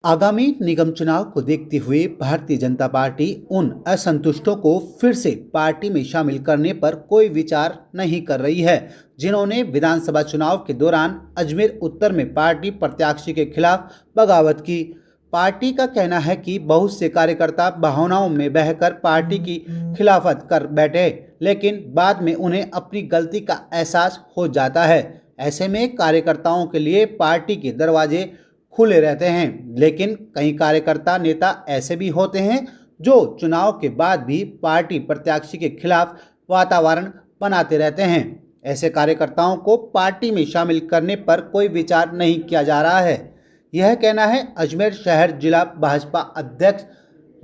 आगामी निगम चुनाव को देखते हुए भारतीय जनता पार्टी उन असंतुष्टों को फिर से पार्टी में शामिल करने पर कोई विचार नहीं कर रही है जिन्होंने विधानसभा चुनाव के दौरान अजमेर उत्तर में पार्टी प्रत्याशी के खिलाफ बगावत की। पार्टी का कहना है कि बहुत से कार्यकर्ता भावनाओं में बहकर पार्टी की खिलाफत कर बैठे, लेकिन बाद में उन्हें अपनी गलती का एहसास हो जाता है। ऐसे में कार्यकर्ताओं के लिए पार्टी के दरवाजे खुले रहते हैं, लेकिन कई कार्यकर्ता नेता ऐसे भी होते हैं जो चुनाव के बाद भी पार्टी प्रत्याशी के खिलाफ वातावरण बनाते रहते हैं। ऐसे कार्यकर्ताओं को पार्टी में शामिल करने पर कोई विचार नहीं किया जा रहा है। यह कहना है अजमेर शहर जिला भाजपा अध्यक्ष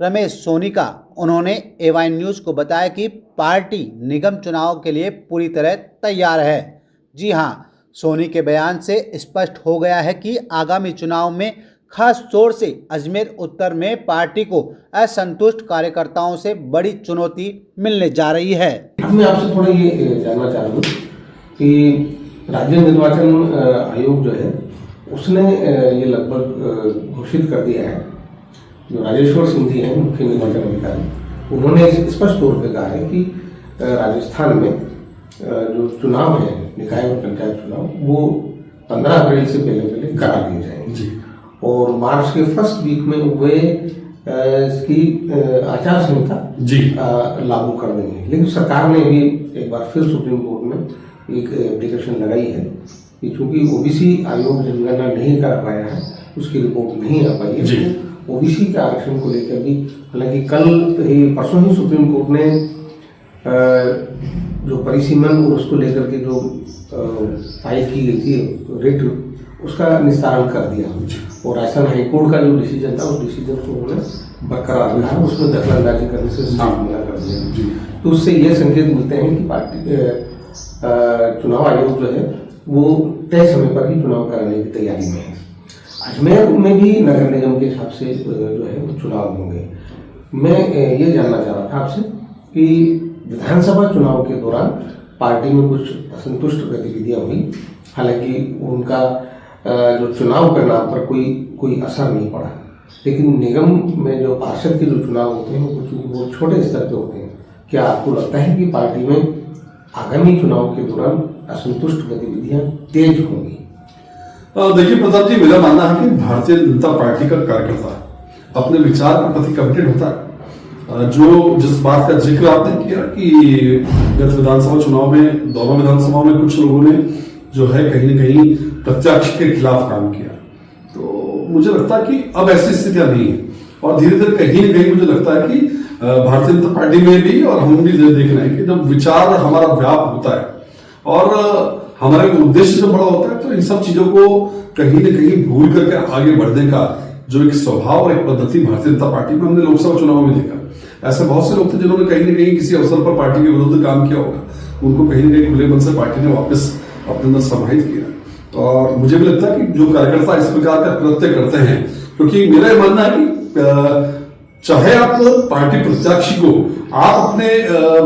रमेश सोनी का। उन्होंने एवाइन न्यूज़ को बताया कि पार्टी निगम चुनाव के लिए पूरी तरह तैयार है। जी हाँ, सोनी के बयान से स्पष्ट हो गया है कि आगामी चुनाव में खास तौर से अजमेर उत्तर में पार्टी को असंतुष्ट कार्यकर्ताओं से बड़ी चुनौती मिलने जा रही है। मैं आपसे थोड़ा ये जानना चाह रहा हूँ कि राज्य निर्वाचन आयोग जो है उसने ये लगभग घोषित कर दिया है, जो राजेश्वर सिंह जी हैं मुख्य निर्वाचन अधिकारी, उन्होंने स्पष्ट तौर पर कहा है कि राजस्थान में जो चुनाव है निकाय और पंचायत चुनाव वो 15 अप्रैल से पहले करा दिए जाएंगे और मार्च के फर्स्ट वीक में वे इसकी आचार संहिता लागू कर देंगे। लेकिन सरकार ने भी एक बार फिर सुप्रीम कोर्ट में एक एप्लीकेशन लगाई है कि चूंकि ओबीसी आयोग जनगणना नहीं कर पाया है, उसकी रिपोर्ट नहीं आ पाई है, तो ओबीसी के आरक्षण को लेकर भी, हालांकि परसों ही सुप्रीम कोर्ट ने जो परिसीमन और उसको लेकर के जो फाइल की गई थी रेट, उसका निस्तारण कर दिया और राजस्थान हाईकोर्ट का जो डिसीजन था उस डिसीजन को उन्होंने बरकरार रखा, उसमें दखलंदाजी करने से साफ मना कर दिया। तो उससे ये संकेत मिलते हैं कि पार्टी चुनाव आयोग जो है वो तय समय पर ही चुनाव कराने की तैयारी में है। अजमेर में भी नगर निगम के हिसाब से जो है वो चुनाव होंगे। मैं ये जानना चाह रहा था आपसे कि विधानसभा चुनाव के दौरान पार्टी में कुछ असंतुष्ट गतिविधियां हुई, हालांकि उनका जो चुनाव परिणाम पर कोई असर नहीं पड़ा, लेकिन निगम में जो पार्षद के जो चुनाव होते हैं वो छोटे स्तर पे होते हैं। क्या आपको लगता है कि पार्टी में आगामी चुनाव के दौरान असंतुष्ट गतिविधियां तेज होंगी? देखिए प्रताप जी, मेरा मानना है कि भारतीय जनता पार्टी का कार्यकर्ता अपने विचार के प्रति कमिटेड होता है। जो जिस बात का जिक्र आपने किया कि गत विधानसभा चुनाव में दोनों विधानसभाओं में कुछ लोगों ने जो है कहीं न कहीं प्रत्याशी के खिलाफ काम किया, तो मुझे लगता है कि अब ऐसी स्थितियां नहीं है और धीरे धीरे कहीं न कहीं मुझे लगता है कि भारतीय जनता पार्टी में भी और हम भी देख रहे हैं कि जब विचार हमारा व्याप होता है और हमारा उद्देश्य जब बड़ा होता है, तो इन सब चीजों को कहीं न कहीं भूल करके आगे बढ़ने का जो एक स्वभाव और एक पद्धति भारतीय जनता पार्टी में हमने लोकसभा चुनाव में देखा। ऐसे बहुत से लोग थे जिन्होंने कहीं न कहीं किसी अवसर पर पार्टी के विरुद्ध काम किया होगा, उनको कहीं न कहीं खुले मन से पार्टी ने वापस अपने अंदर समाहित किया। और मुझे भी लगता है कि जो कार्यकर्ता इस प्रकार का कृत्य करते हैं, क्योंकि मेरा ये मानना है कि चाहे आप पार्टी प्रत्याशी को आप अपने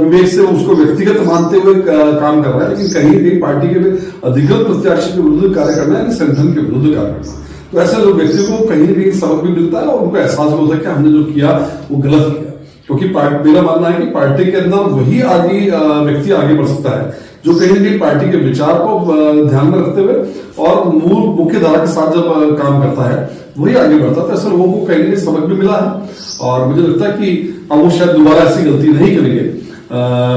विवेक से उसको व्यक्तिगत मानते हुए काम कर रहे हैं, लेकिन कहीं न कहीं पार्टी के अधिकृत प्रत्याशी के विरुद्ध कार्य करना है, संगठन के विरुद्ध कार्य करना, तो ऐसे लोग व्यक्ति को कहीं न कहीं सबक भी मिलता है और उनको एहसास होता है कि हमने जो किया वो गलत किया। क्योंकि मेरा मानना है कि पार्टी के अंदर वही आगे व्यक्ति आगे बढ़ सकता है जो कहीं न कहीं पार्टी के विचार को ध्यान में रखते हुए और मूल मुख्य धारा के साथ जब काम करता है वही आगे बढ़ता है। तो ऐसे लोगों को कहीं न कहीं सबक भी मिला है और मुझे लगता है कि अब वो शायद दोबारा ऐसी गलती नहीं करेंगे।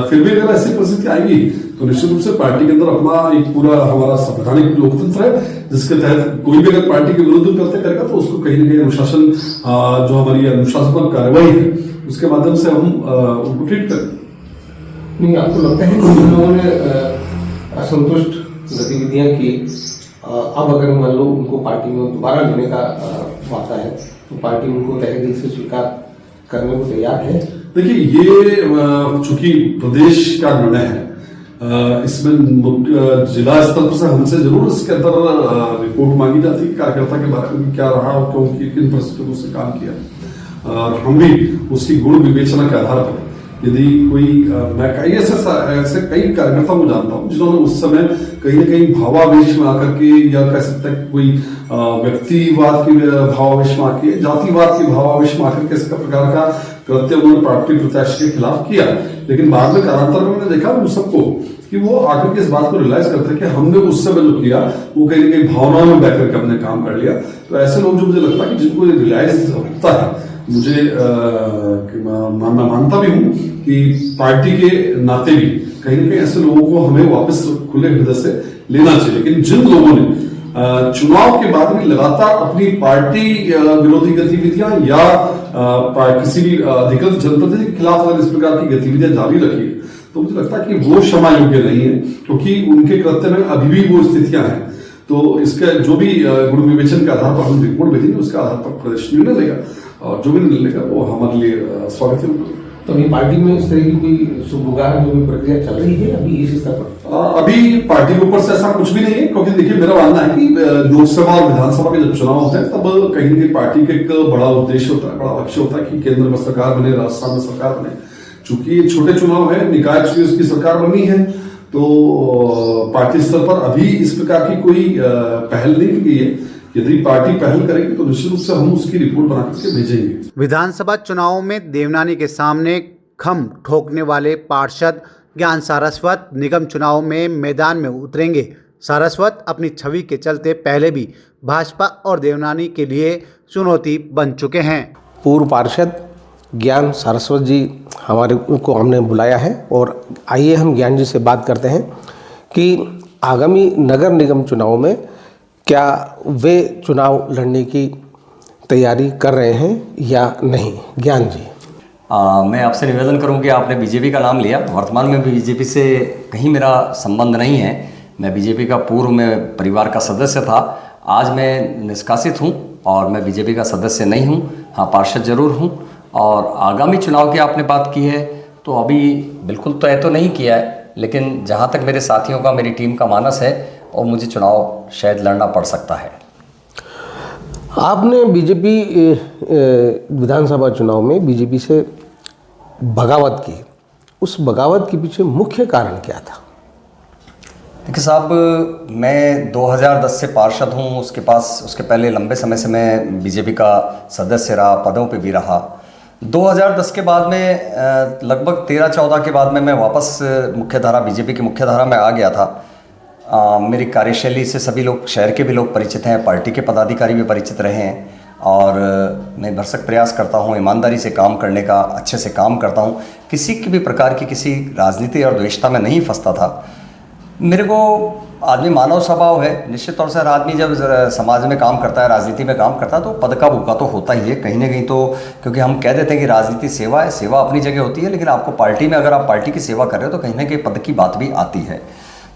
फिर भी अगर ऐसी परिस्थिति आएगी तो निश्चित रूप से पार्टी के अंदर अपना एक पूरा हमारा संवैधानिक लोकतंत्र है, जिसके तहत कोई भी अगर पार्टी के विरुद्ध करते करेगा तो उसको कहीं न कहीं अनुशासन जो हमारी अनुशासनात्मक कार्यवाही है उसके माध्यम से हम उनको ट्रीट करें। नहीं, आपको लगता है कि लोगों ने असंतुष्ट गतिविधियां की, अब अगर मान लो उनको पार्टी में दोबारा लेने का वादा है तो पार्टी उनको तहे दिल से स्वीकार करने को तैयार है? देखिए, ये चूंकि प्रदेश का निर्णय है, इसमें जिला स्तर से हमसे जरूर इसके अंदर रिपोर्ट मांगी जाती है कार्यकर्ता के बारे में, क्या रहा और क्यों किन परिस्थितियों से काम किया, और हम भी उसकी गुण विवेचना के आधार पर यदि कोई मैं कई ऐसे कई कार्यकर्ता को जानता हूँ जिन्होंने उस समय कहीं ना कहीं भावावेश में आकर के, या कह सकते हैं कोई व्यक्तिवाद के भावावेश में आके, जातिवाद के भावावेश में आकर के इस प्रकार का कृत्य उन्होंने पार्टी प्रत्याशी के खिलाफ किया। लेकिन बाद में कालांतर में मैंने देखा उन सबको कि वो आकर के इस बात को रियलाइज करते हैं कि हमने उस समय जो किया वो कहीं ना कहीं भावनाओं में बहकर के हमने काम कर लिया। तो ऐसे लोग जो मुझे लगता है कि जिनको रियलाइज होता है, मुझे मैं मानता भी हूँ कि पार्टी के नाते भी कहीं ना कहीं ऐसे लोगों को हमें वापस खुले हृदय से लेना चाहिए। लेकिन जिन लोगों ने चुनाव के बाद में लगातार अपनी पार्टी विरोधी गतिविधियां या किसी भी अधिकृत जनप्रतिनिधि के खिलाफ अगर इस प्रकार की गतिविधियां जारी रखी, तो मुझे लगता है कि वो क्षमा योग्य नहीं है, क्योंकि उनके कृत्य में अभी भी वो स्थितियां हैं। तो इसका जो भी गुण विवेचन के आधार पर हम रिपोर्ट भेजेंगे, उसके आधार पर प्रदेश निर्णय लेगा, और जो भी निर्णय लेगा वो हमारे लिए स्वागत है। तो अभी पार्टी में इस तरह की कोई सुगबुगार जो भी प्रक्रिया चल रही है अभी इस स्तर पर? अभी पार्टी के ऊपर से ऐसा कुछ भी नहीं है, क्योंकि देखिए मेरा मानना है कि लोकसभा और विधानसभा के जब चुनाव होते हैं तब कहीं ना कहीं पार्टी का एक बड़ा उद्देश्य होता है, बड़ा लक्ष्य होता है कि केंद्र में सरकार बने, राजस्थान में सरकार बने। चूंकि ये छोटे चुनाव है, निकाय चुनाव की सरकार बननी है, तो पार्टी स्तर पर अभी इस प्रकार की कोई पहल नहीं की है। यदि पार्टी पहल करेगी तो निश्चित रूप से हम उसकी रिपोर्ट बना करके भेजेंगे। विधानसभा चुनाव में देवनानी के सामने खम ठोकने वाले पार्षद ज्ञान सारस्वत निगम चुनाव में मैदान में उतरेंगे। सारस्वत अपनी छवि के चलते पहले भी भाजपा और देवनानी के लिए चुनौती बन चुके हैं। पूर्व पार्षद ज्ञान सारस्वत जी हमारे को हमने बुलाया है, और आइए हम ज्ञान जी से बात करते हैं कि आगामी नगर निगम चुनाव में क्या वे चुनाव लड़ने की तैयारी कर रहे हैं या नहीं। ज्ञान जी, मैं आपसे निवेदन करूं कि आपने बीजेपी का नाम लिया। वर्तमान में बीजेपी से कहीं मेरा संबंध नहीं है। मैं बीजेपी का पूर्व में परिवार का सदस्य था, आज मैं निष्कासित हूं और मैं बीजेपी का सदस्य नहीं हूं। हाँ, पार्षद जरूर हूं। और आगामी चुनाव की आपने बात की है, तो अभी बिल्कुल तय तो नहीं किया है, लेकिन जहां तक मेरे साथियों का, मेरी टीम का मानस है, और मुझे चुनाव शायद लड़ना पड़ सकता है। आपने बीजेपी विधानसभा चुनाव में बीजेपी से बगावत की, उस बगावत के पीछे मुख्य कारण क्या था? देखिए साहब, मैं 2010 से पार्षद हूँ। उसके पहले लंबे समय से मैं बीजेपी का सदस्य रहा, पदों पे भी रहा। 2010 के बाद में लगभग 13-14 के बाद में मैं वापस मुख्यधारा, बीजेपी की मुख्यधारा में आ गया था। मेरी कार्यशैली से सभी लोग, शहर के भी लोग परिचित हैं, पार्टी के पदाधिकारी भी परिचित रहे हैं, और मैं भरसक प्रयास करता हूं ईमानदारी से काम करने का, अच्छे से काम करता हूं। किसी की भी प्रकार की किसी राजनीति और द्वेषता में नहीं फंसता था। मेरे को, आदमी मानव स्वभाव है, निश्चित तौर से हर आदमी जब समाज में काम करता है, राजनीति में काम करता है, तो पद का भूखा तो होता ही है कहीं ना कहीं। तो क्योंकि हम कह देते हैं कि राजनीति सेवा है, सेवा अपनी जगह होती है, लेकिन आपको पार्टी में अगर आप पार्टी की सेवा कर रहे हो तो कहीं ना कहीं पद की बात भी आती है।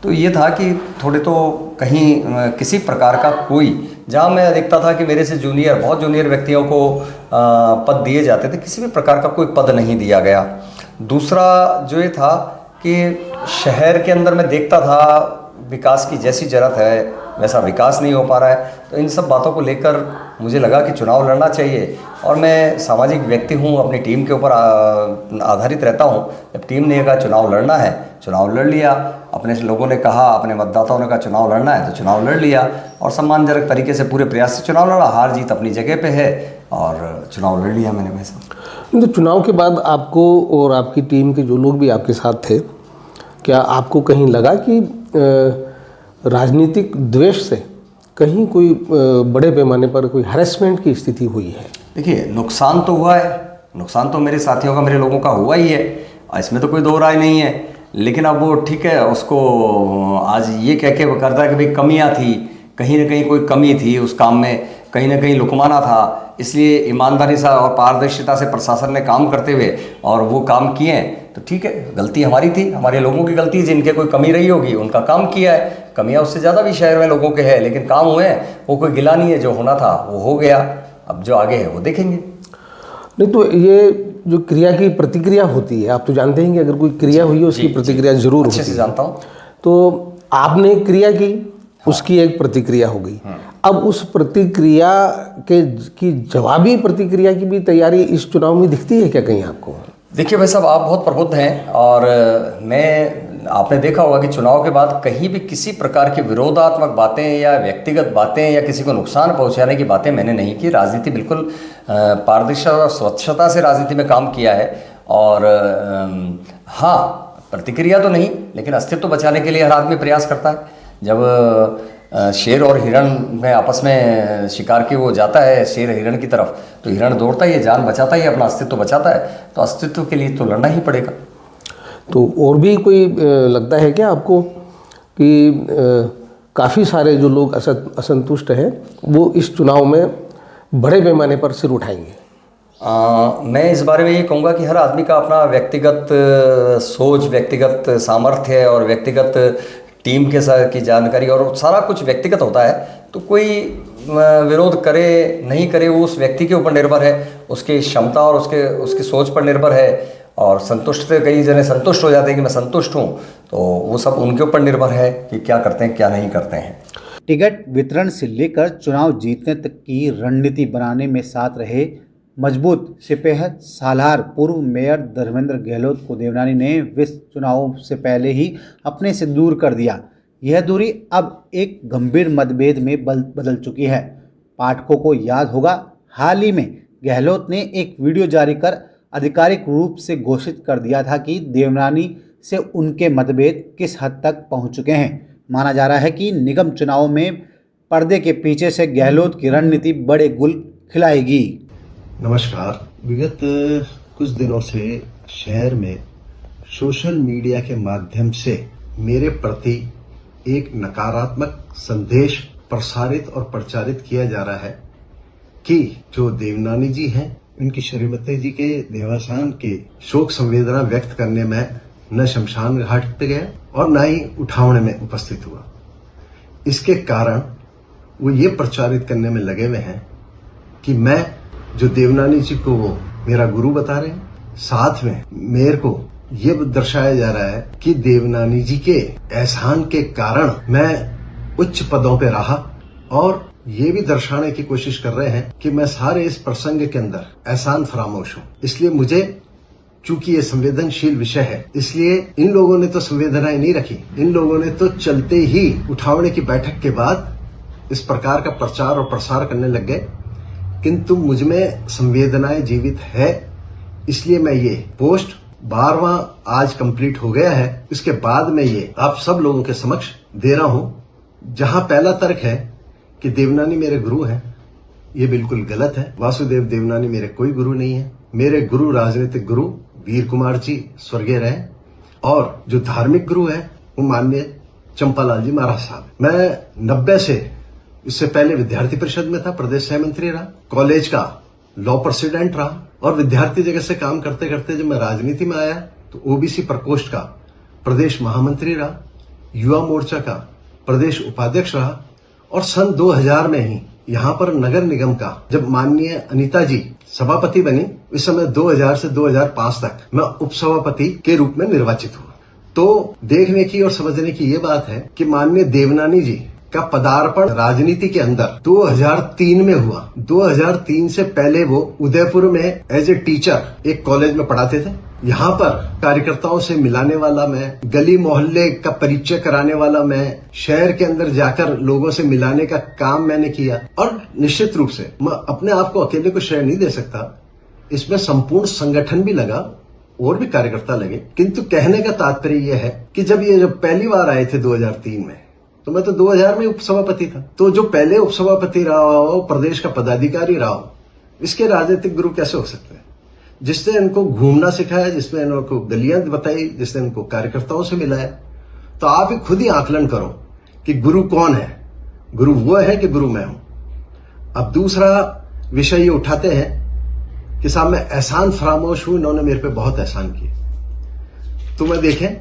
तो ये था कि थोड़े तो कहीं किसी प्रकार का कोई, जहाँ मैं देखता था कि मेरे से जूनियर, बहुत जूनियर व्यक्तियों को पद दिए जाते थे, किसी भी प्रकार का कोई पद नहीं दिया गया। दूसरा जो ये था कि शहर के अंदर मैं देखता था विकास की जैसी ज़रूरत है वैसा विकास नहीं हो पा रहा है। तो इन सब बातों को लेकर मुझे लगा कि चुनाव लड़ना चाहिए, और मैं सामाजिक व्यक्ति हूँ, अपनी टीम के ऊपर आधारित रहता हूँ। जब टीम ने कहा चुनाव लड़ना है, चुनाव लड़ लिया। अपने लोगों ने कहा, अपने मतदाताओं ने कहा चुनाव लड़ना है, तो चुनाव लड़ लिया, और सम्मानजनक तरीके से पूरे प्रयास से चुनाव लड़ा। हार जीत अपनी जगह पे है, और चुनाव लड़ लिया मैंने वैसा। तो चुनाव के बाद आपको और आपकी टीम के जो लोग भी आपके साथ थे, क्या आपको कहीं लगा कि राजनीतिक द्वेष से कहीं कोई बड़े पैमाने पर कोई हैरेसमेंट की स्थिति हुई है? देखिए, नुकसान तो हुआ है, नुकसान तो मेरे साथियों का, मेरे लोगों का हुआ ही है, इसमें तो कोई दो राय नहीं है। लेकिन अब वो ठीक है, उसको आज ये कह के करता है कि भाई कमियां थी, कहीं ना कहीं कोई कमी थी उस काम में, कहीं ना कहीं लुकमाना था, इसलिए ईमानदारी से और पारदर्शिता से प्रशासन ने काम करते हुए और वो काम किए हैं, तो ठीक है, गलती हमारी थी, हमारे लोगों की गलती, जिनके कोई कमी रही होगी उनका काम किया है। कमियां उससे ज़्यादा भी शहर में लोगों के हैं, लेकिन काम हुए हैं, वो कोई गिला नहीं है। जो होना था वो हो गया, अब जो आगे है वो देखेंगे। नहीं तो ये जो क्रिया की प्रतिक्रिया होती है, आप तो जानते हैं कि अगर कोई क्रिया हुई है उसकी प्रतिक्रिया जरूर होती है। अच्छे से जानता हूँ। तो आपने क्रिया की, उसकी एक प्रतिक्रिया हो गई। अब उस प्रतिक्रिया की जवाबी प्रतिक्रिया की भी तैयारी इस चुनाव में दिखती है क्या कहीं आपको? देखिए भाई साहब, आप बहुत प्रबुद्ध हैं और आपने देखा होगा कि चुनाव के बाद कहीं भी किसी प्रकार की विरोधात्मक बातें या व्यक्तिगत बातें या किसी को नुकसान पहुंचाने की बातें मैंने नहीं की। राजनीति बिल्कुल पारदर्शिता और स्वच्छता से राजनीति में काम किया है और हाँ, प्रतिक्रिया तो नहीं, लेकिन अस्तित्व बचाने के लिए हर आदमी प्रयास करता है। जब शेर और हिरण में आपस में शिकार की वो जाता है, शेर हिरण की तरफ, तो हिरण दौड़ता ही है, जान बचाता ही, अपना अस्तित्व बचाता है, तो अस्तित्व के लिए तो लड़ना ही पड़ेगा। तो और भी कोई लगता है क्या आपको कि काफ़ी सारे जो लोग असंतुष्ट हैं वो इस चुनाव में बड़े पैमाने पर सिर उठाएंगे? मैं इस बारे में ये कहूँगा कि हर आदमी का अपना व्यक्तिगत सोच, व्यक्तिगत सामर्थ्य और व्यक्तिगत टीम के साथ की जानकारी और सारा कुछ व्यक्तिगत होता है। तो कोई विरोध करे नहीं करे वो उस व्यक्ति के ऊपर निर्भर है, उसकी क्षमता और उसकी सोच पर निर्भर है। और संतुष्ट से कई जने संतुष्ट हो जाते हैं कि मैं संतुष्ट हूँ, तो वो सब उनके ऊपर निर्भर है कि क्या करते हैं क्या नहीं करते हैं। टिकट वितरण से लेकर चुनाव जीतने तक की रणनीति बनाने में साथ रहे मजबूत सिपह सालार पूर्व मेयर धर्मेंद्र गहलोत को देवनानी ने विस चुनावों से पहले ही अपने से दूर कर दिया। यह दूरी अब एक गंभीर मतभेद में बदल चुकी है। पाठकों को याद होगा, हाल ही में गहलोत ने एक वीडियो जारी कर आधिकारिक रूप से घोषित कर दिया था कि देवनानी से उनके मतभेद किस हद तक पहुंच चुके हैं। माना जा रहा है कि निगम चुनाव में पर्दे के पीछे से गहलोत की रणनीति बड़े गुल खिलाएगी। नमस्कार। विगत कुछ दिनों से शहर में सोशल मीडिया के माध्यम से मेरे प्रति एक नकारात्मक संदेश प्रसारित और प्रचारित किया जा रहा है कि जो देवनानी जी हैं, उनकी श्रीमती जी के देहावसान के शोक संवेदना व्यक्त करने में न शमशान घाट पे गया और न ही उठावने में उपस्थित हुआ। इसके कारण वो ये प्रचारित करने में लगे हुए हैं कि मैं जो देवनानी जी को वो मेरा गुरु बता रहे हैं, साथ में मेरे को ये दर्शाया जा रहा है कि देवनानी जी के एहसान के कारण मैं उच्च पदों पे रहा और ये भी दर्शाने की कोशिश कर रहे हैं कि मैं सारे इस प्रसंग के अंदर एहसान फरामोश हूँ। इसलिए मुझे, चूंकि ये संवेदनशील विषय है, इसलिए इन लोगों ने तो संवेदनाएं नहीं रखी। इन लोगों ने तो चलते ही उठावने की बैठक के बाद इस प्रकार का प्रचार और प्रसार करने लग गए, किंतु मुझ में संवेदनाएं जीवित है। इसलिए मैं ये पोस्ट 12वां आज कंप्लीट हो गया है, इसके बाद मैं ये आप सब लोगों के समक्ष दे रहा हूं। जहां पहला तर्क है कि देवनानी मेरे गुरु हैं, ये बिल्कुल गलत है। वासुदेव देवनानी मेरे कोई गुरु नहीं है। मेरे गुरु, राजनीतिक गुरु वीर कुमार जी स्वर्गीय रहे, और जो धार्मिक गुरु है वो माननीय चंपालाल जी महाराज साहब। मैं 90 से, इससे पहले विद्यार्थी परिषद में था, प्रदेश सह मंत्री रहा, कॉलेज का लॉ प्रेसिडेंट रहा, और विद्यार्थी जगह से काम करते करते जब मैं राजनीति में आया तो ओबीसी प्रकोष्ठ का प्रदेश महामंत्री रहा, युवा मोर्चा का प्रदेश उपाध्यक्ष रहा, और सन 2000 में ही यहाँ पर नगर निगम का जब माननीय अनीता जी सभापति बनी, इस समय 2000 से 2005 तक मैं उपसभापति के रूप में निर्वाचित हुआ। तो देखने की और समझने की ये बात है कि माननीय देवनानी जी का पदार्पण राजनीति के अंदर 2003 में हुआ। 2003 से पहले वो उदयपुर में एज ए टीचर एक कॉलेज में पढ़ाते थे। यहाँ पर कार्यकर्ताओं से मिलाने वाला मैं, गली मोहल्ले का परिचय कराने वाला मैं, शहर के अंदर जाकर लोगों से मिलाने का काम मैंने किया। और निश्चित रूप से मैं अपने आप को अकेले को श्रेय नहीं दे सकता, इसमें संपूर्ण संगठन भी लगा और भी कार्यकर्ता लगे। किंतु कहने का तात्पर्य यह है कि जब पहली बार आए थे 2003 में, तो मैं तो 2000 में उपसभापति था। तो जो पहले उपसभापति रहा हो, प्रदेश का पदाधिकारी रहा हो, इसके राजनीतिक गुरु कैसे हो सकते हैं? जिसने इनको घूमना सिखाया, जिसने इनको गलियां बताई, जिसने इनको कार्यकर्ताओं से मिलाया। तो आप ही खुद ही आकलन करो कि गुरु कौन है। गुरु वो है कि गुरु मैं हूं। अब दूसरा विषय ये उठाते हैं कि साहब मैं एहसान फरामोश हूं, इन्होंने मेरे पे बहुत एहसान किए। तो मैं देखें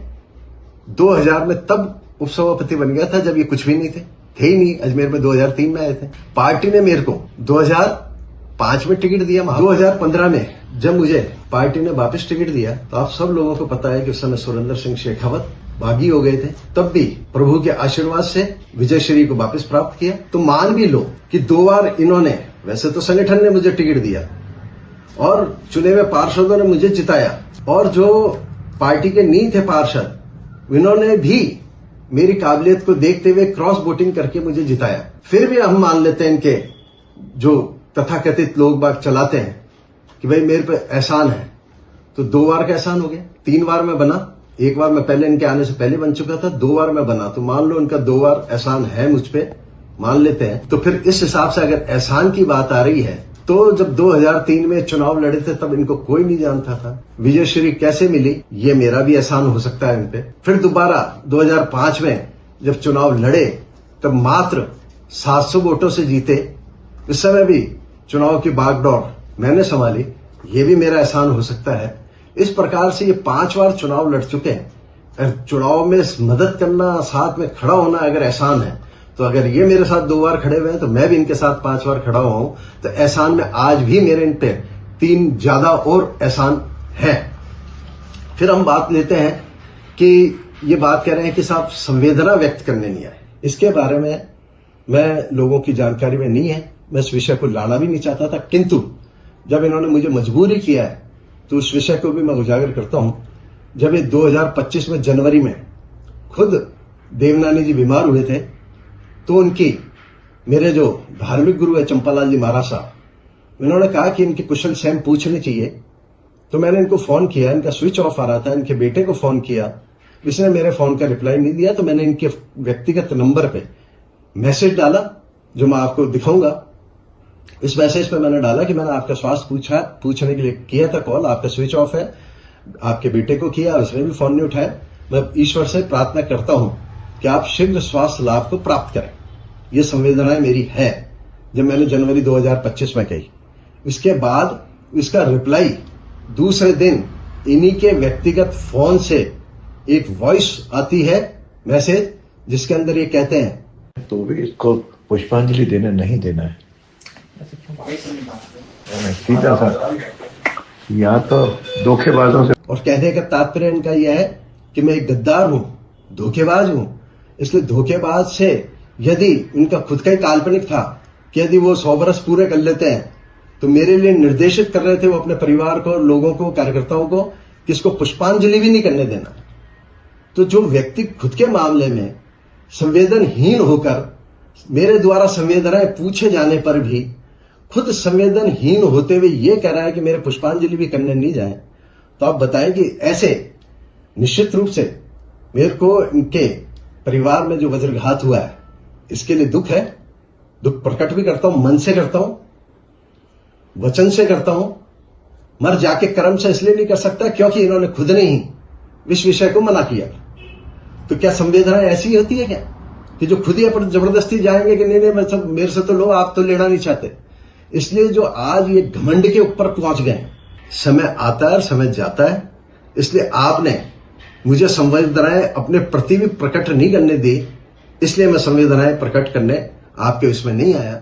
2000 में तब उपसभापति बन गया था जब ये कुछ भी नहीं थे ही नहीं। अजमेर में 2003 में आए थे। पार्टी ने मेरे को 2005 में टिकट दिया। 2015 में जब मुझे पार्टी ने वापस टिकट दिया तो आप सब लोगों को पता है कि उस समय सुरेंद्र सिंह शेखावत बागी हो गए थे। तब भी प्रभु के आशीर्वाद से विजय श्री को वापस प्राप्त किया। तो मान भी लो कि 2 बार इन्होंने, वैसे तो संगठन ने मुझे टिकट दिया, और चुने हुए पार्षदों ने मुझे जिताया, और जो पार्टी के नहीं थे पार्षद उन्होंने भी मेरी काबिलियत को देखते हुए क्रॉस वोटिंग करके मुझे जिताया। फिर भी हम मान लेते हैं इनके जो तथाकथित लोग बाग चलाते हैं कि भाई मेरे पे एहसान है, तो 2 बार का एहसान हो गया। 3 बार मैं बना, 1 बार मैं पहले इनके आने से पहले बन चुका था, 2 बार मैं बना, तो मान लो इनका 2 बार एहसान है मुझ पे, मान लेते हैं। तो फिर इस हिसाब से अगर एहसान की बात आ रही है, तो जब 2003 में चुनाव लड़े थे तब इनको कोई नहीं जानता था। विजयश्री कैसे मिली ये मेरा भी एहसान हो सकता है इन पे। फिर दोबारा 2005 में जब चुनाव लड़े तब मात्र 700 वोटों से जीते, इस समय भी चुनाव की बागडोर मैंने संभाली, ये भी मेरा एहसान हो सकता है। इस प्रकार से ये 5 बार चुनाव लड़ चुके हैं। चुनाव में मदद करना, साथ में खड़ा होना अगर एहसान है, तो अगर ये मेरे साथ 2 बार खड़े हुए हैं तो मैं भी इनके साथ 5 बार खड़ा हुआ हूं, तो एहसान में आज भी मेरे इन पे 3 ज्यादा और एहसान है। फिर हम बात लेते हैं कि ये बात कह रहे हैं कि साहब संवेदना व्यक्त करने नहीं आए। इसके बारे में मैं लोगों की जानकारी में नहीं है, मैं इस विषय को लाना भी नहीं चाहता था, किंतु जब इन्होंने मुझे मजबूरी किया है तो उस विषय को भी मैं उजागर करता हूं। जब ये 2025 में जनवरी में खुद देवनानी जी बीमार हुए थे, तो उनकी मेरे जो धार्मिक गुरु है चंपालाल जी महाराज साहब, उन्होंने कहा कि इनके कुशल क्षेम पूछने चाहिए। तो मैंने इनको फोन किया, इनका स्विच ऑफ आ रहा था, इनके बेटे को फोन किया, इसने मेरे फोन का रिप्लाई नहीं दिया। तो मैंने इनके व्यक्तिगत नंबर पे मैसेज डाला, जो मैं आपको दिखाऊंगा। इस मैसेज पे मैंने डाला कि मैंने आपका स्वास्थ्य पूछने के लिए किया था कॉल, आपका स्विच ऑफ है, आपके बेटे को किया, उसने भी फोन नहीं उठाया। मैं ईश्वर से प्रार्थना करता हूं कि आप शीघ्र स्वास्थ्य लाभ को प्राप्त करें। ये संवेदनाएं मेरी है, जब मैंने जनवरी 2025 में कही। इसके बाद इसका रिप्लाई दूसरे दिन इन्हीं के व्यक्तिगत फोन से एक वॉइस आती है, मैसेज, जिसके अंदर ये कहते हैं तो भी इसको पुष्पांजलि देना नहीं देना है। सीधा सा यहाँ तो धोखेबाजों से, और कहने का तात्पर्य इनका यह है कि मैं एक गद्दार हूं, धोखेबाज हूं। इसलिए धोखेबाज से यदि इनका खुद का ही काल्पनिक था कि यदि वो 100 बरस पूरे कर लेते हैं, तो मेरे लिए निर्देशित कर रहे थे वो अपने परिवार को, लोगों को, कार्यकर्ताओं को, कि इसको पुष्पांजलि भी नहीं करने देना। तो जो व्यक्ति खुद के मामले में संवेदनहीन होकर मेरे द्वारा संवेदनाएं पूछे जाने पर भी खुद संवेदनहीन होते हुए ये कह रहा है कि मेरे पुष्पांजलि भी करने नहीं जाए, तो आप बताएं कि ऐसे निश्चित रूप से मेरे को इनके परिवार में जो वज्रघात हुआ है इसके लिए दुख है। दुख प्रकट भी करता हूं, मन से करता हूं, वचन से करता हूं, मर जाके कर्म से इसलिए नहीं कर सकता क्योंकि इन्होंने खुद ने ही इस विषय को मना किया। तो क्या संवेदना ऐसी होती है क्या कि जो खुद ही अपन जबरदस्ती जाएंगे कि नहीं मेरे से तो लो, आप तो लेना नहीं चाहते। इसलिए जो आज ये घमंड के ऊपर पहुंच गए, समय आता है, समय जाता है। इसलिए आपने मुझे संवेदनाएं अपने प्रति भी प्रकट नहीं करने दी, इसलिए मैं संवेदनाएं प्रकट करने आपके उसमें नहीं आया।